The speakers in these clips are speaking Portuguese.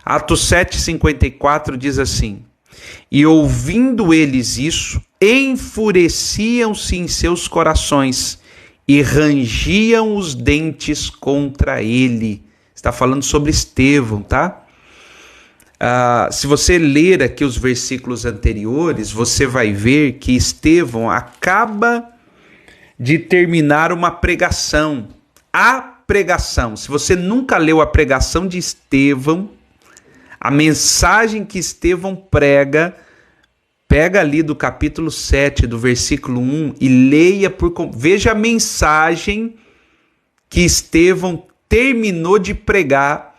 Atos 7,54 diz assim: e ouvindo eles isso, enfureciam-se em seus corações e rangiam os dentes contra ele. Está falando sobre Estevão, tá? Se você ler aqui os versículos anteriores, você vai ver que Estevão acaba de terminar uma pregação. A pregação. Se você nunca leu a pregação de Estevão, a mensagem que Estevão prega, pega ali do capítulo 7, do versículo 1 e leia veja a mensagem que Estevão terminou de pregar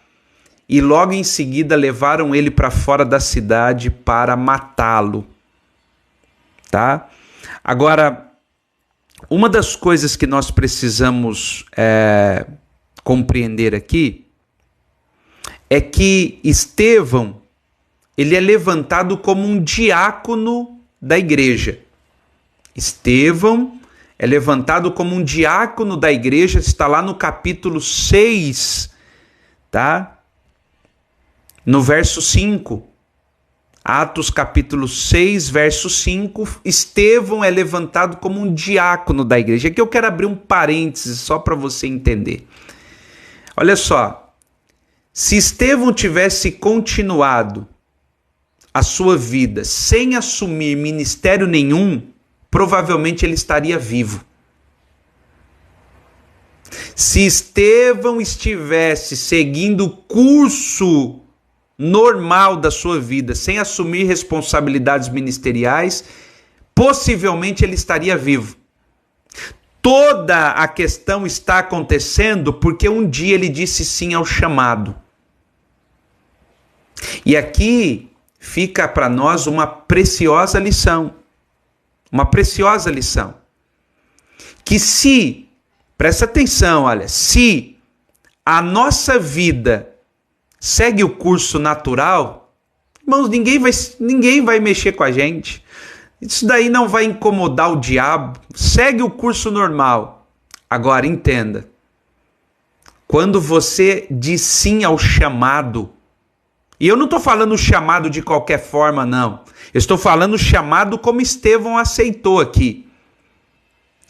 e logo em seguida levaram ele para fora da cidade para matá-lo. Tá? Agora, uma das coisas que nós precisamos compreender aqui é que Estevão, ele é levantado como um diácono da igreja. Estevão é levantado como um diácono da igreja, está lá no capítulo 6, tá? No verso 5. Atos capítulo 6, verso 5, Estevão é levantado como um diácono da igreja. Aqui eu quero abrir um parênteses só para você entender. Olha só, se Estevão tivesse continuado a sua vida sem assumir ministério nenhum, provavelmente ele estaria vivo. Se Estevão estivesse seguindo o curso normal da sua vida, sem assumir responsabilidades ministeriais, possivelmente ele estaria vivo. Toda a questão está acontecendo porque um dia ele disse sim ao chamado. E aqui fica para nós uma preciosa lição. Uma preciosa lição. Que presta atenção, olha, se a nossa vida segue o curso natural, irmãos, ninguém vai mexer com a gente. Isso daí não vai incomodar o diabo. Segue o curso normal. Agora, entenda. Quando você diz sim ao chamado, e eu não estou falando chamado de qualquer forma, não. Eu estou falando chamado como Estevão aceitou aqui.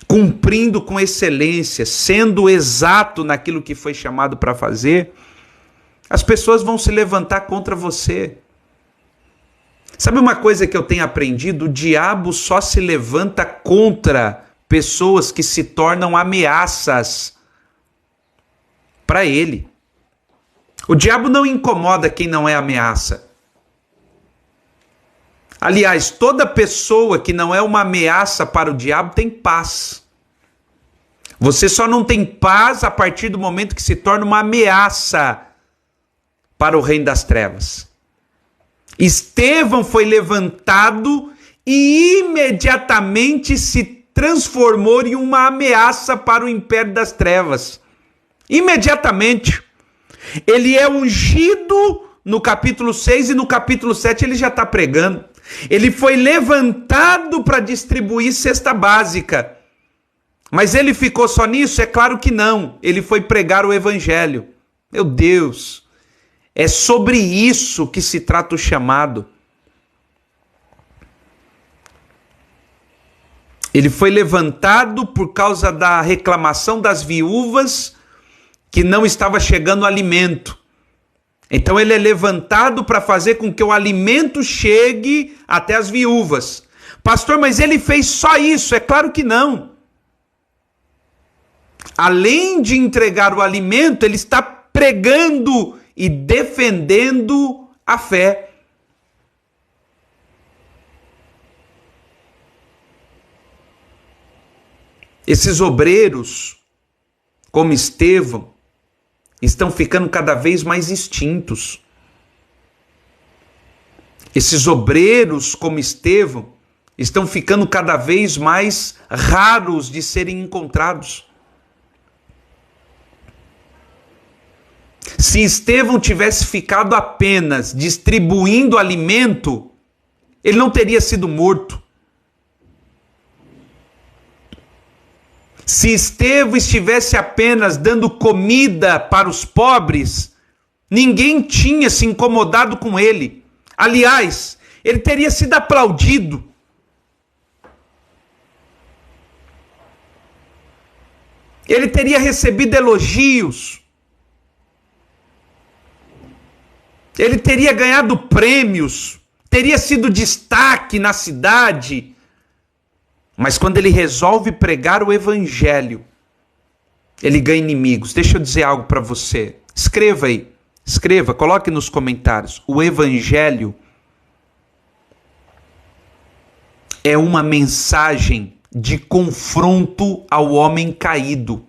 Cumprindo com excelência, sendo exato naquilo que foi chamado para fazer, as pessoas vão se levantar contra você. Sabe uma coisa que eu tenho aprendido? O diabo só se levanta contra pessoas que se tornam ameaças para ele. O diabo não incomoda quem não é ameaça. Aliás, toda pessoa que não é uma ameaça para o diabo tem paz. Você só não tem paz a partir do momento que se torna uma ameaça para o reino das trevas. Estevão foi levantado e imediatamente se transformou em uma ameaça para o império das trevas. Imediatamente. Ele é ungido no capítulo 6 e no capítulo 7 ele já está pregando. Ele foi levantado para distribuir cesta básica. Mas ele ficou só nisso? É claro que não. Ele foi pregar o evangelho. Meu Deus, é sobre isso que se trata o chamado. Ele foi levantado por causa da reclamação das viúvas que não estava chegando alimento. Então ele é levantado para fazer com que o alimento chegue até as viúvas. Pastor, mas ele fez só isso? É claro que não. Além de entregar o alimento, ele está pregando e defendendo a fé. Esses obreiros, como Estevão, estão ficando cada vez mais extintos. Esses obreiros, como Estevão, estão ficando cada vez mais raros de serem encontrados. Se Estevão tivesse ficado apenas distribuindo alimento, ele não teria sido morto. Se Estevão estivesse apenas dando comida para os pobres, Ninguém tinha se incomodado com ele. Aliás, ele teria sido aplaudido. Ele teria recebido elogios. Ele teria ganhado prêmios. Teria sido destaque na cidade. Mas quando ele resolve pregar o evangelho, ele ganha inimigos. Deixa eu dizer algo para você. Escreva aí. Escreva, coloque nos comentários. O evangelho é uma mensagem de confronto ao homem caído.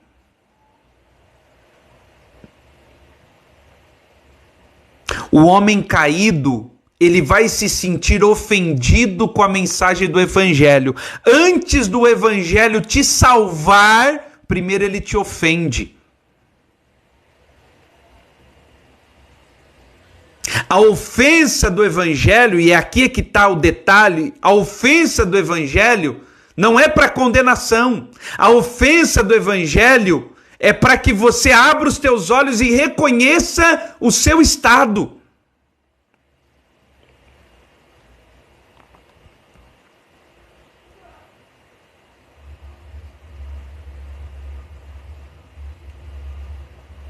O homem caído, ele vai se sentir ofendido com a mensagem do evangelho. Antes do evangelho te salvar, primeiro ele te ofende. A ofensa do evangelho, e aqui é que está o detalhe, a ofensa do evangelho não é para condenação. A ofensa do evangelho é para que você abra os teus olhos e reconheça o seu estado.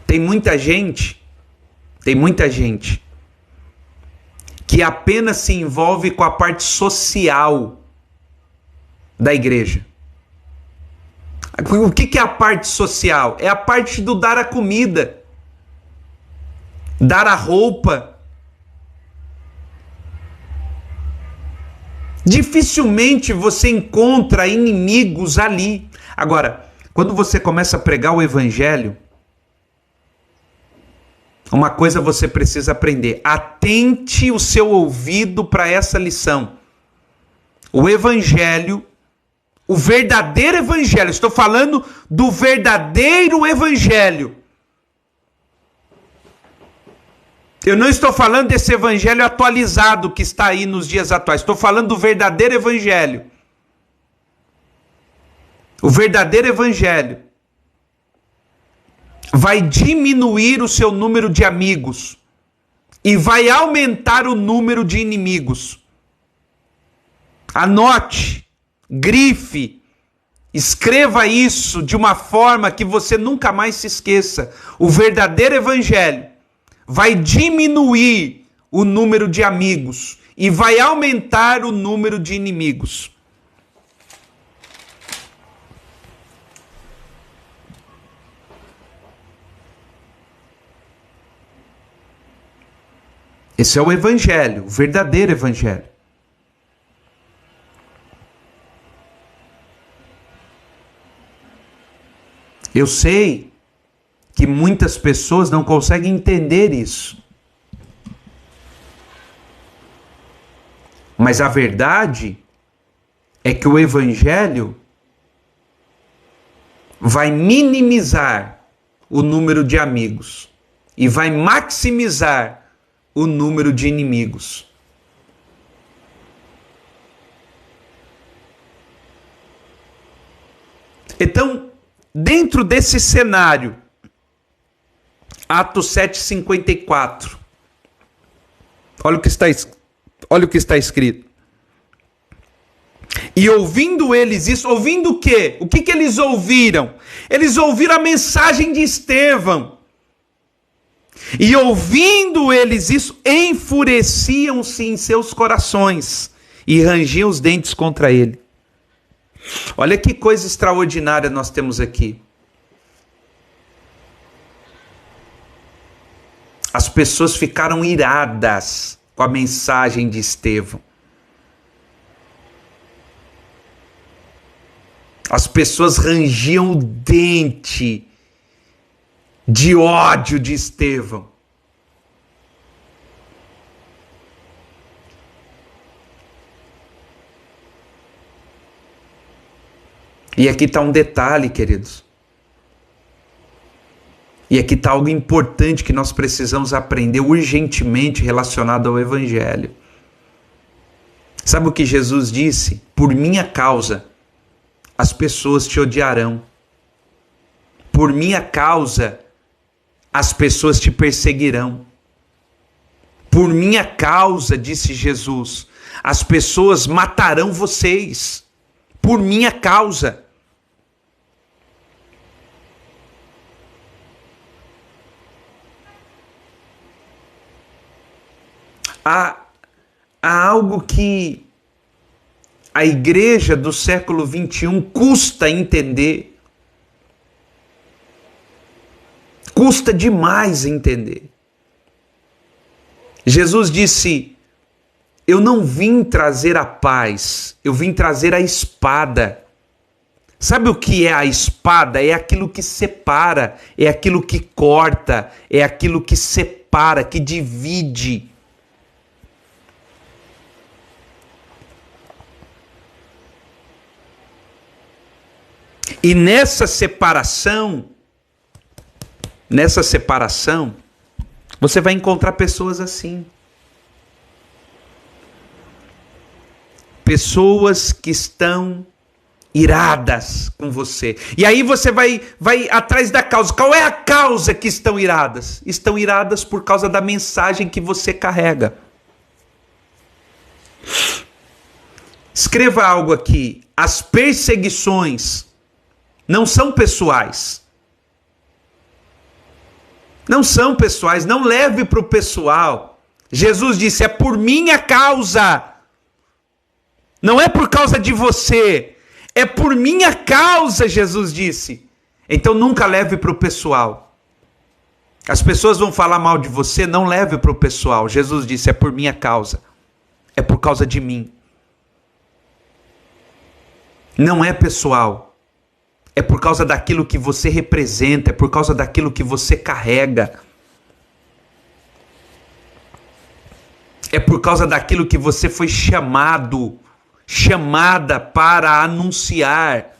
Tem muita gente que apenas se envolve com a parte social da igreja. O que é a parte social? É a parte do dar a comida, dar a roupa. Dificilmente você encontra inimigos ali. Agora, quando você começa a pregar o evangelho, uma coisa você precisa aprender. Atente o seu ouvido para essa lição. O evangelho, o verdadeiro evangelho, estou falando do verdadeiro evangelho. Eu não estou falando desse evangelho atualizado que está aí nos dias atuais. Estou falando do verdadeiro evangelho. O verdadeiro evangelho vai diminuir o seu número de amigos e vai aumentar o número de inimigos. Anote, grife, escreva isso de uma forma que você nunca mais se esqueça. O verdadeiro evangelho vai diminuir o número de amigos e vai aumentar o número de inimigos. Esse é o evangelho, o verdadeiro evangelho. Eu sei que muitas pessoas não conseguem entender isso. Mas a verdade é que o evangelho vai minimizar o número de amigos e vai maximizar o número de inimigos. Então, dentro desse cenário, Atos 7:54, olha o que está escrito. E ouvindo eles isso, ouvindo o quê? O que eles ouviram? Eles ouviram a mensagem de Estevão. E ouvindo eles isso, enfureciam-se em seus corações e rangiam os dentes contra ele. Olha que coisa extraordinária nós temos aqui. As pessoas ficaram iradas com a mensagem de Estevão. As pessoas rangiam o dente de ódio de Estevão. E aqui está um detalhe, queridos. E aqui está algo importante que nós precisamos aprender urgentemente relacionado ao evangelho. Sabe o que Jesus disse? Por minha causa, as pessoas te odiarão. Por minha causa, as pessoas te perseguirão. Por minha causa, disse Jesus, as pessoas matarão vocês. Por minha causa. Há algo que a igreja do século XXI custa entender. Custa demais entender. Jesus disse: eu não vim trazer a paz, eu vim trazer a espada. Sabe o que é a espada? É aquilo que separa, é aquilo que corta, é aquilo que separa, que divide. E nessa separação, você vai encontrar pessoas assim. Pessoas que estão iradas com você. E aí você vai atrás da causa. Qual é a causa que estão iradas? Estão iradas por causa da mensagem que você carrega. Escreva algo aqui. As perseguições não são pessoais. Não são pessoais, não leve para o pessoal. Jesus disse, é por minha causa. Não é por causa de você. É por minha causa, Jesus disse. Então nunca leve para o pessoal. As pessoas vão falar mal de você, não leve para o pessoal. Jesus disse, é por minha causa. É por causa de mim. Não é pessoal. É por causa daquilo que você representa, é por causa daquilo que você carrega. É por causa daquilo que você foi chamada para anunciar.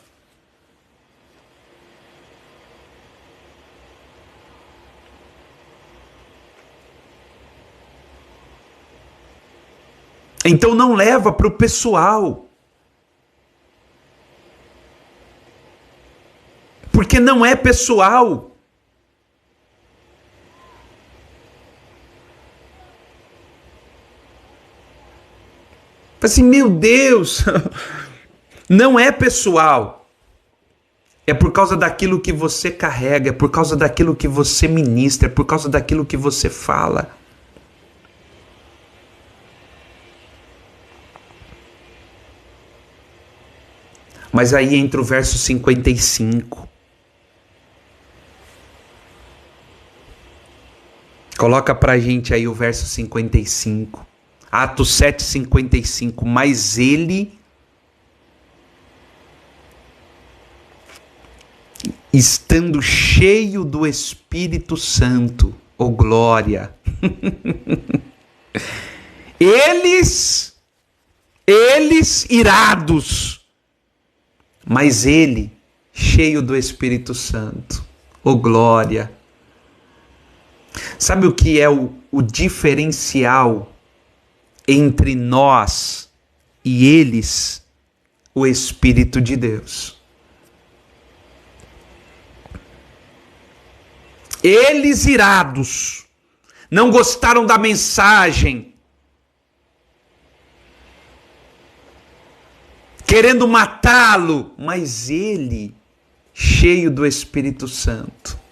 Então não leva para o pessoal. Porque não é pessoal. Assim, meu Deus, não é pessoal. É por causa daquilo que você carrega, é por causa daquilo que você ministra, é por causa daquilo que você fala. Mas aí entra o verso 55. Coloca pra gente aí o verso 55. Atos 7:55. Mas ele, estando cheio do Espírito Santo, oh glória, eles irados, mas ele cheio do Espírito Santo, oh glória. Sabe o que é o diferencial entre nós e eles? O Espírito de Deus. Eles irados, não gostaram da mensagem, querendo matá-lo, mas ele, cheio do Espírito Santo.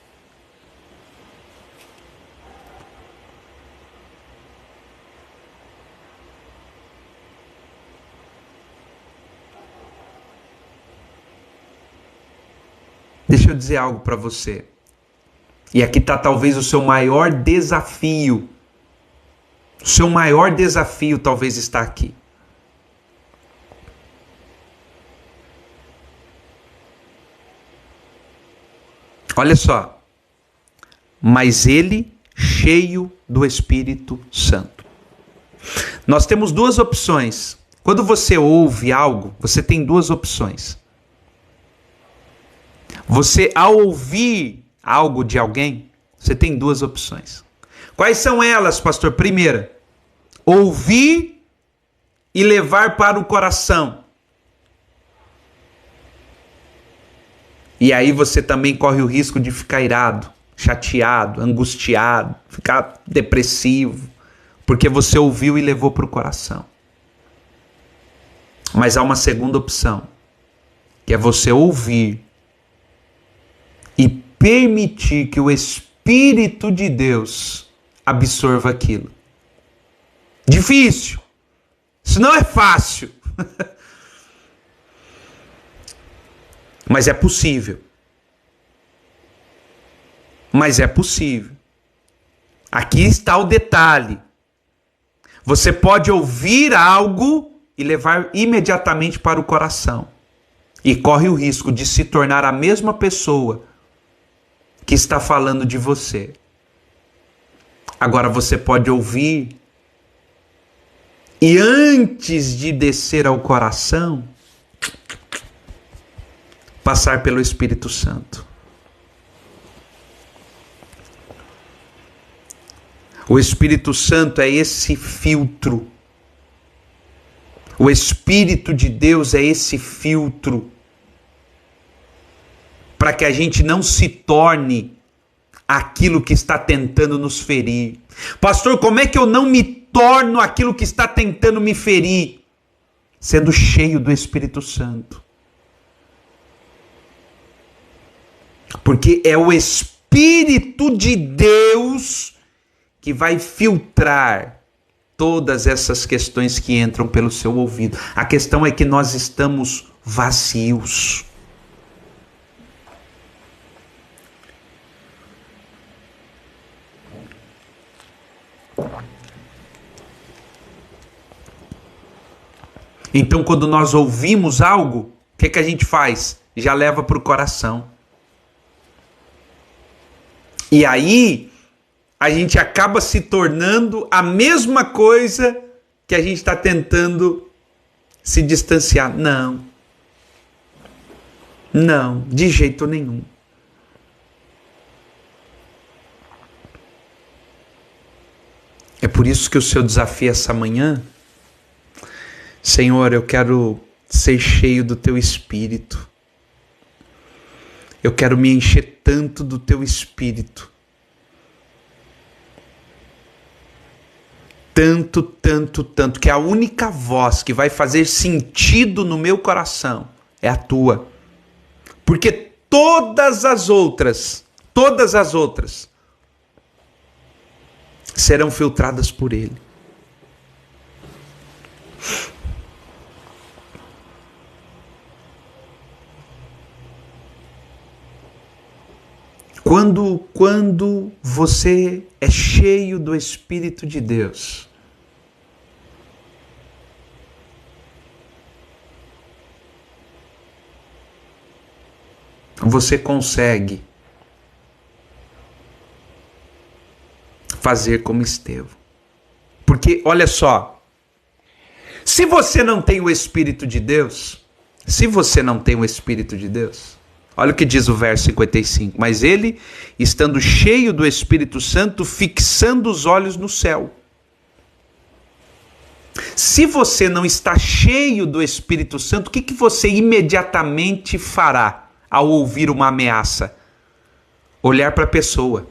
Deixa eu dizer algo para você. E aqui está talvez o seu maior desafio. O seu maior desafio talvez está aqui. Olha só. Mas ele cheio do Espírito Santo. Nós temos duas opções. Quando você ouve algo, você tem duas opções. Você, ao ouvir algo de alguém, você tem duas opções. Quais são elas, pastor? Primeira, ouvir e levar para o coração. E aí você também corre o risco de ficar irado, chateado, angustiado, ficar depressivo, porque você ouviu e levou para o coração. Mas há uma segunda opção, que é você ouvir e permitir que o Espírito de Deus absorva aquilo. Difícil. Isso não é fácil. Mas é possível. Mas é possível. Aqui está o detalhe. Você pode ouvir algo e levar imediatamente para o coração. E corre o risco de se tornar a mesma pessoa que está falando de você. Agora você pode ouvir e antes de descer ao coração, passar pelo Espírito Santo. O Espírito Santo é esse filtro. O Espírito de Deus é esse filtro para que a gente não se torne aquilo que está tentando nos ferir. Pastor, como é que eu não me torno aquilo que está tentando me ferir? Sendo cheio do Espírito Santo. Porque é o Espírito de Deus que vai filtrar todas essas questões que entram pelo seu ouvido. A questão é que nós estamos vazios. Então, quando nós ouvimos algo, o que a gente faz? Já leva para o coração. E aí, a gente acaba se tornando a mesma coisa que a gente está tentando se distanciar. Não. Não, de jeito nenhum. É por isso que o seu desafio essa manhã, Senhor, eu quero ser cheio do Teu Espírito. Eu quero me encher tanto do Teu Espírito. Tanto, tanto, tanto, que a única voz que vai fazer sentido no meu coração é a Tua. Porque todas as outras serão filtradas por Ele. Quando você é cheio do Espírito de Deus, você consegue fazer como Estevão. Porque, olha só, se você não tem o Espírito de Deus, olha o que diz o verso 55. Mas ele, estando cheio do Espírito Santo, fixando os olhos no céu. Se você não está cheio do Espírito Santo, o que você imediatamente fará ao ouvir uma ameaça? Olhar para a pessoa.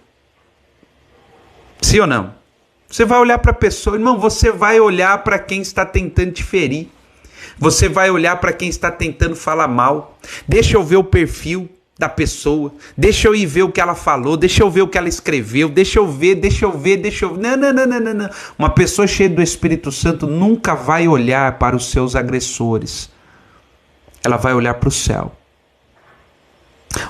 Sim ou não? Você vai olhar para a pessoa, irmão, você vai olhar para quem está tentando te ferir. Você vai olhar para quem está tentando falar mal. Deixa eu ver o perfil da pessoa. Deixa eu ir ver o que ela falou. Deixa eu ver o que ela escreveu. Deixa eu ver. Não. Uma pessoa cheia do Espírito Santo nunca vai olhar para os seus agressores. Ela vai olhar para o céu.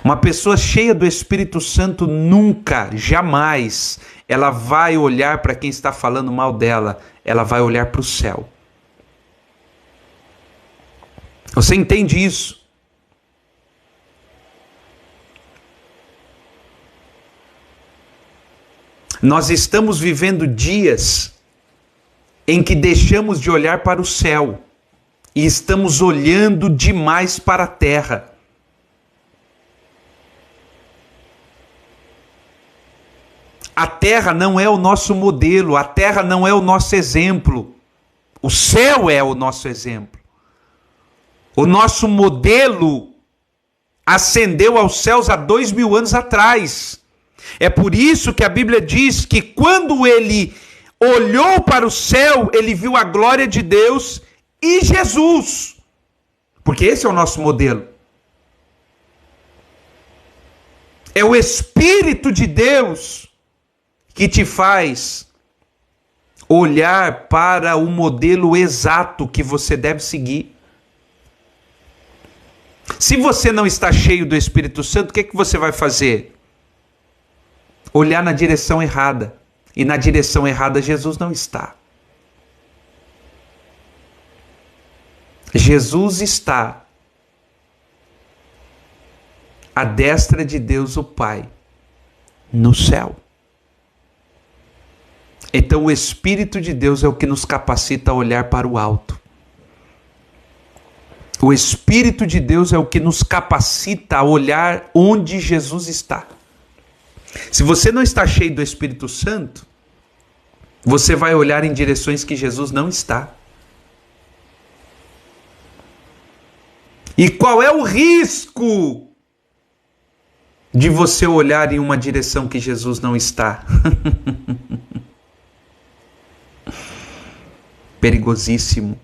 Uma pessoa cheia do Espírito Santo nunca, jamais, ela vai olhar para quem está falando mal dela. Ela vai olhar para o céu. Você entende isso? Nós estamos vivendo dias em que deixamos de olhar para o céu e estamos olhando demais para a terra. A terra não é o nosso modelo, a terra não é o nosso exemplo. O céu é o nosso exemplo. O nosso modelo ascendeu aos céus há 2000 anos atrás. É por isso que a Bíblia diz que quando ele olhou para o céu, ele viu a glória de Deus e Jesus. Porque esse é o nosso modelo. É o Espírito de Deus que te faz olhar para o modelo exato que você deve seguir. Se você não está cheio do Espírito Santo, o que é que você vai fazer? Olhar na direção errada. E na direção errada Jesus não está. Jesus está à destra de Deus o Pai, no céu. Então o Espírito de Deus é o que nos capacita a olhar para o alto. O Espírito de Deus é o que nos capacita a olhar onde Jesus está. Se você não está cheio do Espírito Santo, você vai olhar em direções que Jesus não está. E qual é o risco de você olhar em uma direção que Jesus não está? Perigosíssimo.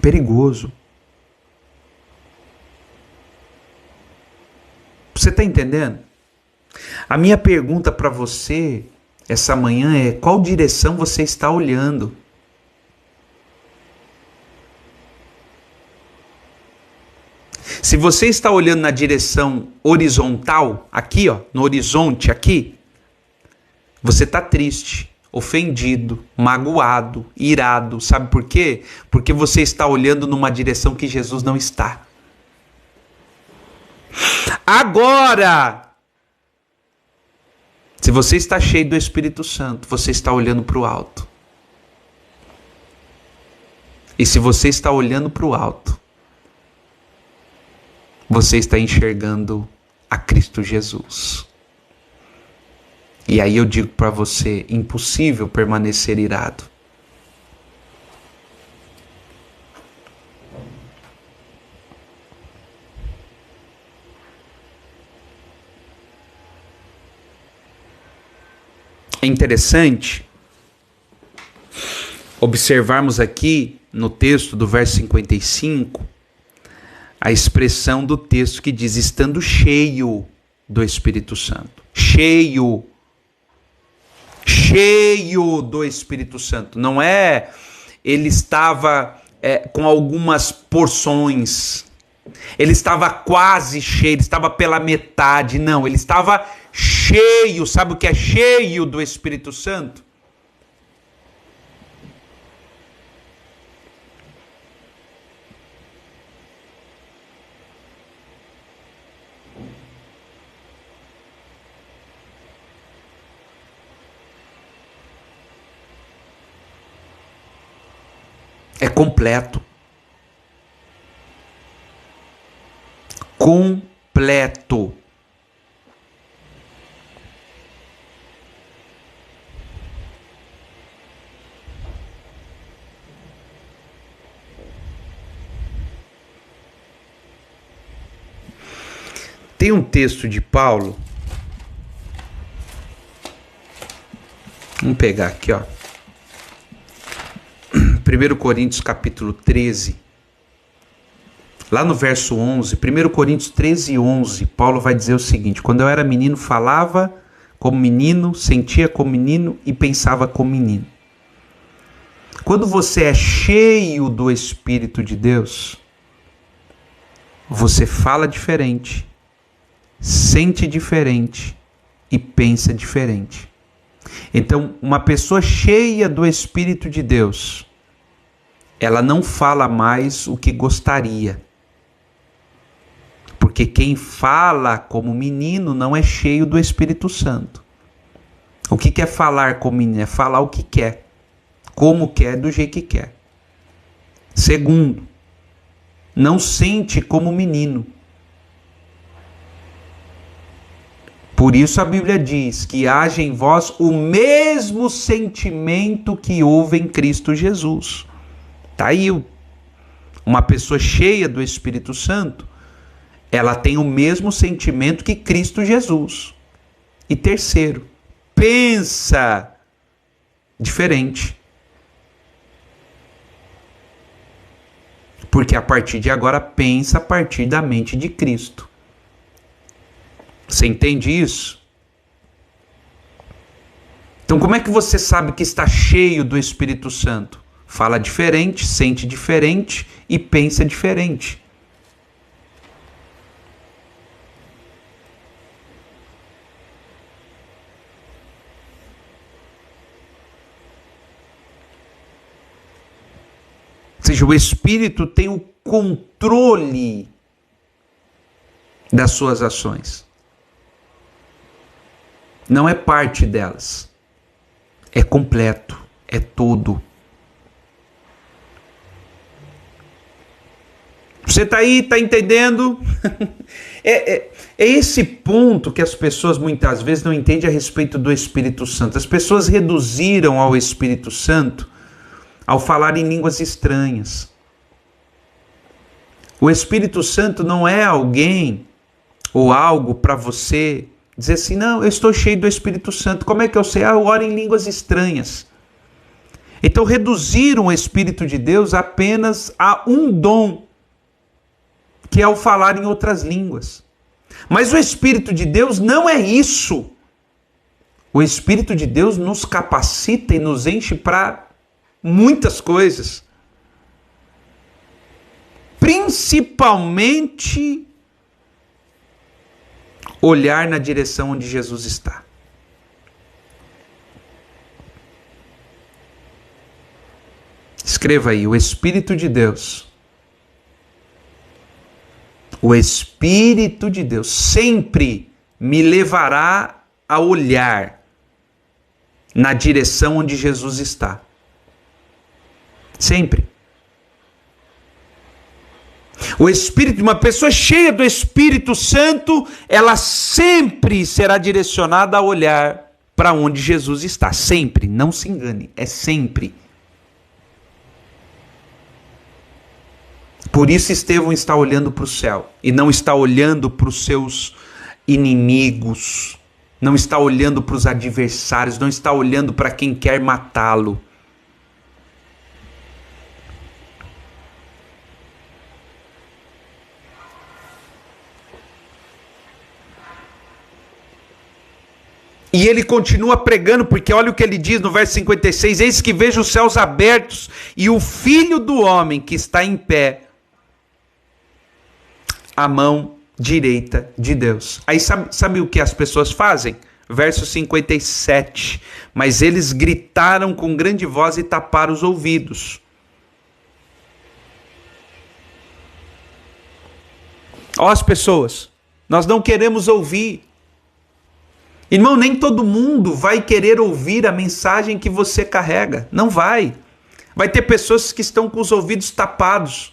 Perigoso. Você está entendendo? A minha pergunta para você essa manhã é: qual direção você está olhando? Se você está olhando na direção horizontal, aqui, ó, no horizonte, aqui, você está triste, ofendido, magoado, irado. Sabe por quê? Porque você está olhando numa direção que Jesus não está. Agora, se você está cheio do Espírito Santo, você está olhando para o alto. E se você está olhando para o alto, você está enxergando a Cristo Jesus. E aí eu digo para você, impossível permanecer irado. É interessante observarmos aqui no texto do verso 55 a expressão do texto que diz: estando cheio do Espírito Santo. Cheio do Espírito Santo. Não é ele estava com algumas porções, ele estava quase cheio, ele estava pela metade. Não, ele estava cheio. Sabe o que é cheio do Espírito Santo? É completo. Completo. Tem um texto de Paulo. Vamos pegar aqui, ó. 1 Coríntios capítulo 13, lá no verso 11, 1 Coríntios 13, 11, Paulo vai dizer o seguinte: quando eu era menino, falava como menino, sentia como menino e pensava como menino. Quando você é cheio do Espírito de Deus, você fala diferente, sente diferente e pensa diferente. Então, uma pessoa cheia do Espírito de Deus, ela não fala mais o que gostaria. Porque quem fala como menino não é cheio do Espírito Santo. O que é falar como menino? É falar o que quer, como quer, do jeito que quer. Segundo, não sente como menino. Por isso a Bíblia diz que haja em vós o mesmo sentimento que houve em Cristo Jesus. Está aí uma pessoa cheia do Espírito Santo, ela tem o mesmo sentimento que Cristo Jesus. E terceiro, pensa diferente. Porque a partir de agora pensa a partir da mente de Cristo. Você entende isso? Então como é que você sabe que está cheio do Espírito Santo? Fala diferente, sente diferente e pensa diferente. Ou seja, o Espírito tem o controle das suas ações. Não é parte delas. É completo, é todo. Você está aí, está entendendo? É esse ponto que as pessoas muitas vezes não entendem a respeito do Espírito Santo. As pessoas reduziram ao Espírito Santo ao falar em línguas estranhas. O Espírito Santo não é alguém ou algo para você dizer assim, não, eu estou cheio do Espírito Santo. Como é que eu sei? Eu oro em línguas estranhas. Então reduziram o Espírito de Deus apenas a um dom, que é o falar em outras línguas. Mas o Espírito de Deus não é isso. O Espírito de Deus nos capacita e nos enche para muitas coisas. Principalmente olhar na direção onde Jesus está. Escreva aí, o Espírito de Deus. O Espírito de Deus sempre me levará a olhar na direção onde Jesus está. Sempre. O Espírito, uma pessoa cheia do Espírito Santo, ela sempre será direcionada a olhar para onde Jesus está. Sempre, não se engane, é sempre. Por isso Estevão está olhando para o céu e não está olhando para os seus inimigos, não está olhando para os adversários, não está olhando para quem quer matá-lo. E ele continua pregando, porque olha o que ele diz no verso 56, eis que vejo os céus abertos e o Filho do Homem que está em pé à mão direita de Deus. Aí sabe o que as pessoas fazem? Verso 57, mas eles gritaram com grande voz e taparam os ouvidos. Ó as pessoas, nós não queremos ouvir. Irmão, nem todo mundo vai querer ouvir a mensagem que você carrega. Não vai. Vai ter pessoas que estão com os ouvidos tapados.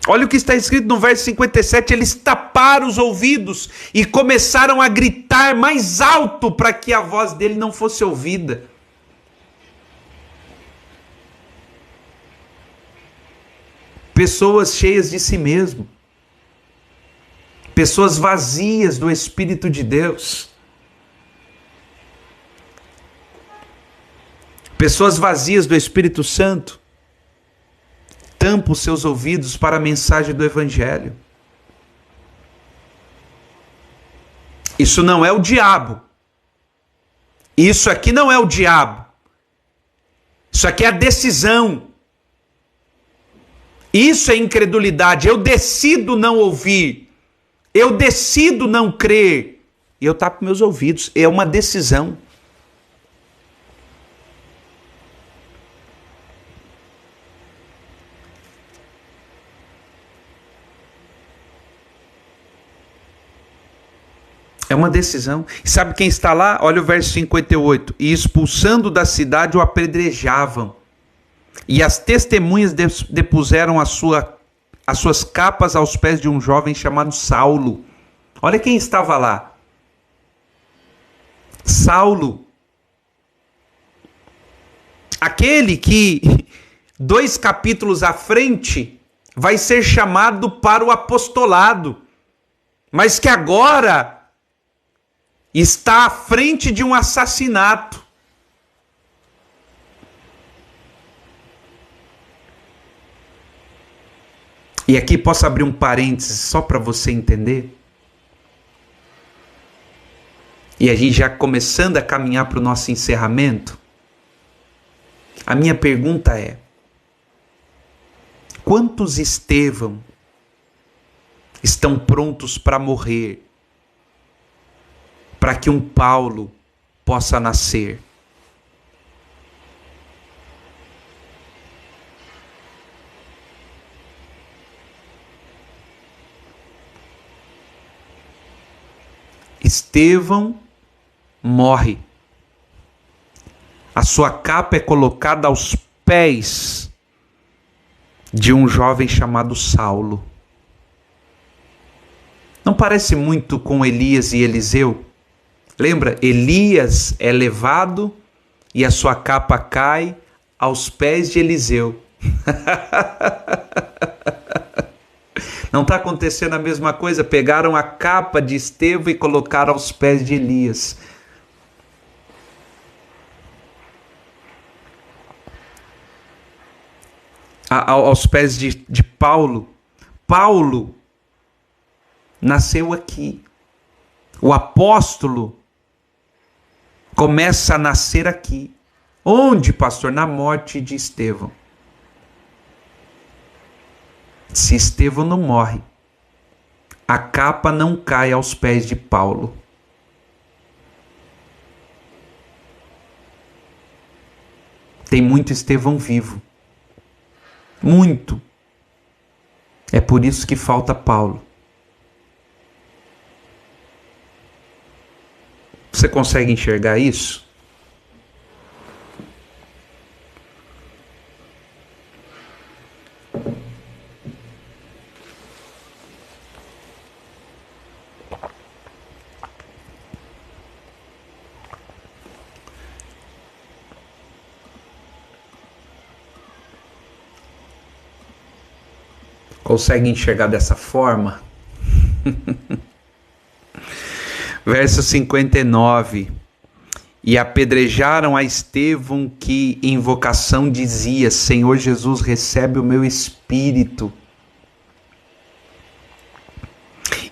Olha o que está escrito no verso 57. Eles taparam os ouvidos e começaram a gritar mais alto para que a voz dele não fosse ouvida. Pessoas cheias de si mesmo. Pessoas vazias do Espírito de Deus. Pessoas vazias do Espírito Santo. Tampam os seus ouvidos para a mensagem do Evangelho. Isso não é o diabo. Isso aqui não é o diabo. Isso aqui é a decisão. Isso é incredulidade. Eu decido não ouvir. Eu decido não crer. E eu tapo meus ouvidos. É uma decisão. É uma decisão. E sabe quem está lá? Olha o verso 58. E expulsando da cidade o apedrejavam. E as testemunhas depuseram as suas capas aos pés de um jovem chamado Saulo. Olha quem estava lá. Saulo. Aquele que 2 capítulos à frente vai ser chamado para o apostolado, mas que agora está à frente de um assassinato. E aqui posso abrir um parênteses só para você entender. E a gente já começando a caminhar para o nosso encerramento. A minha pergunta é: quantos Estevão estão prontos para morrer para que um Paulo possa nascer? Estevão morre. A sua capa é colocada aos pés de um jovem chamado Saulo. Não parece muito com Elias e Eliseu? Lembra? Elias é levado e a sua capa cai aos pés de Eliseu. Não está acontecendo a mesma coisa? Pegaram a capa de Estevão e colocaram aos pés de Elias. Aos pés de Paulo. Paulo nasceu aqui. O apóstolo começa a nascer aqui. Onde, pastor? Na morte de Estevão. Se Estevão não morre, a capa não cai aos pés de Paulo. Tem muito Estevão vivo. Muito. É por isso que falta Paulo. Você consegue enxergar isso? Consegue enxergar dessa forma? Verso 59. E apedrejaram a Estevão, que em invocação dizia: Senhor Jesus, recebe o meu espírito.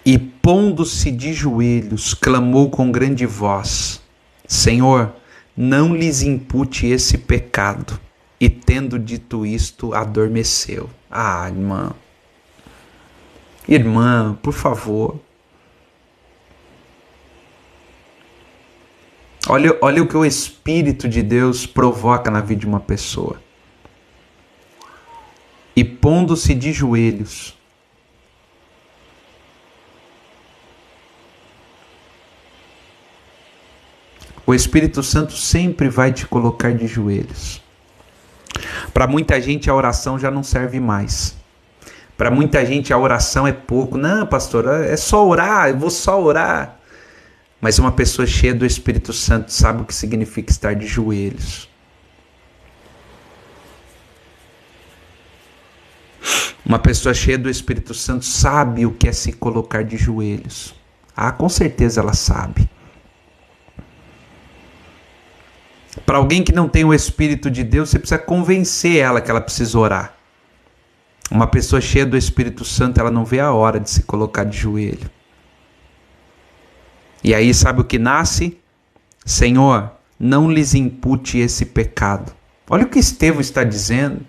E pondo-se de joelhos, clamou com grande voz: Senhor, não lhes impute esse pecado. E tendo dito isto, adormeceu. Ah, irmã. Irmã, por favor. Olha o que o Espírito de Deus provoca na vida de uma pessoa. E pondo-se de joelhos. O Espírito Santo sempre vai te colocar de joelhos. Para muita gente a oração já não serve mais. Para muita gente a oração é pouco. Não, pastor, é só orar, eu vou só orar. Mas uma pessoa cheia do Espírito Santo sabe o que significa estar de joelhos. Uma pessoa cheia do Espírito Santo sabe o que é se colocar de joelhos. Ah, com certeza ela sabe. Para alguém que não tem o Espírito de Deus, você precisa convencer ela que ela precisa orar. Uma pessoa cheia do Espírito Santo, ela não vê a hora de se colocar de joelho. E aí sabe o que nasce? Senhor, não lhes impute esse pecado. Olha o que Estevão está dizendo.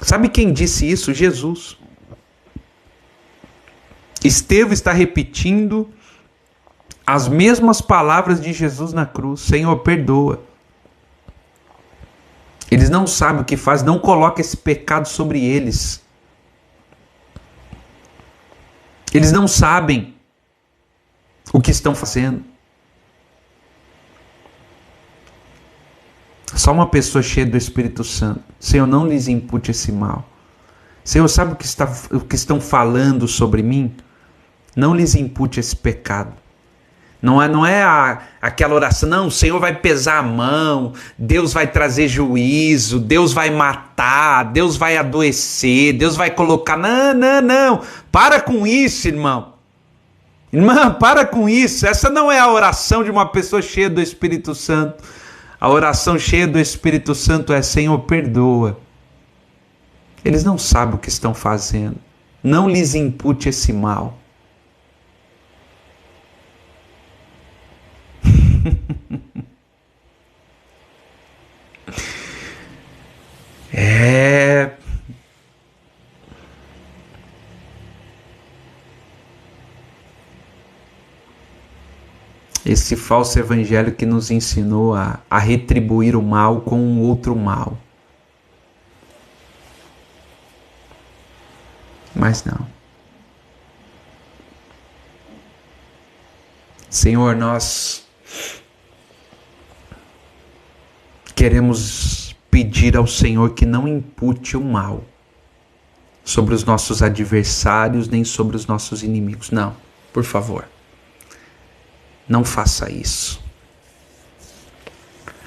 Sabe quem disse isso? Jesus. Estevão está repetindo as mesmas palavras de Jesus na cruz. Senhor, perdoa. Eles não sabem o que faz, não coloca esse pecado sobre eles. Eles não sabem o que estão fazendo. Só uma pessoa cheia do Espírito Santo. Senhor, não lhes impute esse mal. Senhor, sabe o que estão falando sobre mim? Não lhes impute esse pecado. Não é aquela oração, não, o Senhor vai pesar a mão, Deus vai trazer juízo, Deus vai matar, Deus vai adoecer, Deus vai colocar... Não. Para com isso, irmão. Irmã, para com isso. Essa não é a oração de uma pessoa cheia do Espírito Santo. A oração cheia do Espírito Santo é: Senhor, perdoa. Eles não sabem o que estão fazendo. Não lhes impute esse mal. Esse falso evangelho que nos ensinou a retribuir o mal com um outro mal. Mas não. Senhor, nós queremos pedir ao Senhor que não impute o mal sobre os nossos adversários, nem sobre os nossos inimigos. Não, por favor. Não faça isso.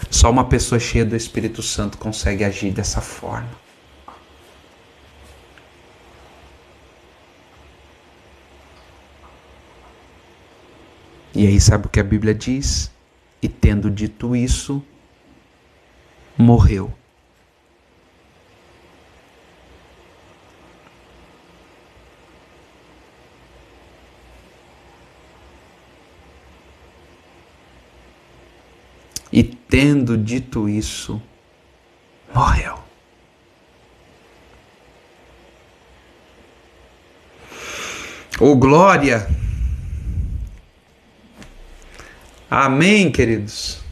Só uma pessoa cheia do Espírito Santo consegue agir dessa forma. E aí, sabe o que a Bíblia diz? E tendo dito isso, morreu. E tendo dito isso, morreu. Oh, glória! Amém, queridos?